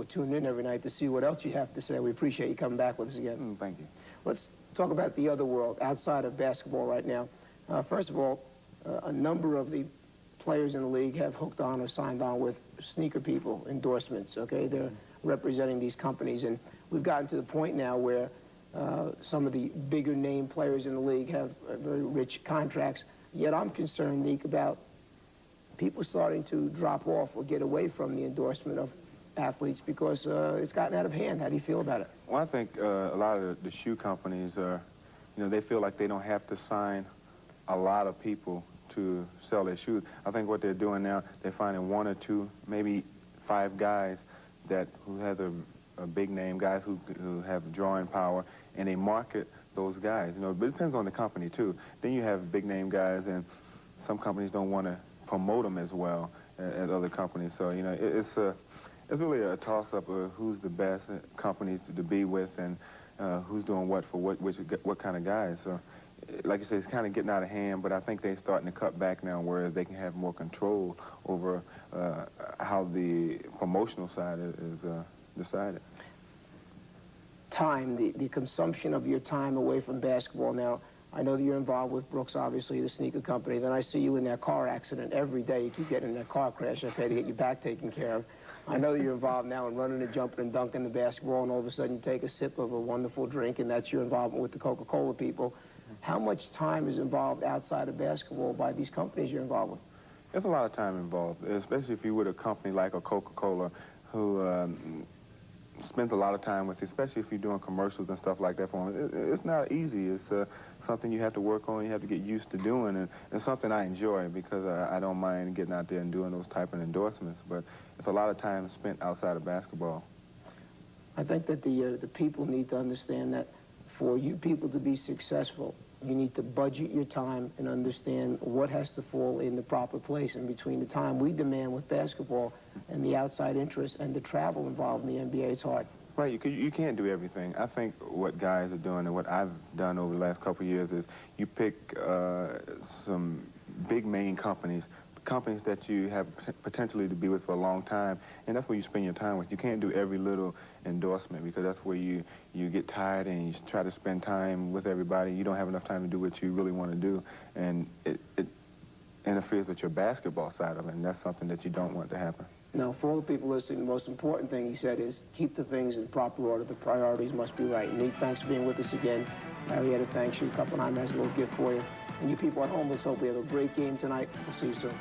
people tune in every night to see what else you have to say. We appreciate you coming back with us again. Thank you. Let's talk about the other world outside of basketball right now. First of all, a number of the players in the league have hooked on or signed on with sneaker people, endorsements, okay? They're representing these companies, and we've gotten to the point now where some of the bigger name players in the league have very rich contracts. Yet I'm concerned, Nick, about people starting to drop off or get away from the endorsement of athletes because it's gotten out of hand. How do you feel about it? Well, I think a lot of the shoe companies are, they feel like they don't have to sign a lot of people to sell their shoes. I think what they're doing now, they're finding 1 or 2, maybe 5 guys who have a big name, guys who have drawing power, and they market those guys. But it depends on the company too. Then you have big name guys, and some companies don't want to promote them as well as other companies. So it's really a toss-up of who's the best companies to be with, and who's doing what for what kind of guys. So, like you say, it's kind of getting out of hand, but I think they're starting to cut back now, whereas they can have more control over how the promotional side is decided. Time, the consumption of your time away from basketball. Now, I know that you're involved with Brooks, obviously, the sneaker company. Then I see you in that car accident every day. You keep getting in that car crash. I've had to get your back taken care of. I know that you're involved now in running and jumping and dunking the basketball, and all of a sudden you take a sip of a wonderful drink, and that's your involvement with the Coca-Cola people. How much time is involved outside of basketball by these companies you're involved with? There's a lot of time involved, especially if you're with a company like a Coca-Cola who spends a lot of time with you, especially if you're doing commercials and stuff like that for them. It's not easy. It's something you have to work on, you have to get used to doing, and it's something I enjoy because I don't mind getting out there and doing those type of endorsements, but it's a lot of time spent outside of basketball. I think that the people need to understand that for you people to be successful, you need to budget your time and understand what has to fall in the proper place. And between the time we demand with basketball and the outside interest and the travel involved in the NBA, it's hard. Right, you can't do everything. I think what guys are doing and what I've done over the last couple of years is you pick some big main companies that you have potentially to be with for a long time, and that's where you spend your time with. You can't do every little endorsement because that's where you get tired and you try to spend time with everybody. You don't have enough time to do what you really want to do, and it interferes with your basketball side of it, and that's something that you don't want to happen. Now, for all the people listening, the most important thing he said is keep the things in proper order. The priorities must be right. Nick, thanks for being with us again. Marietta, thanks you. Couple of has a little gift for you. And you people at home, let's hope we have a great game tonight. We'll see you soon.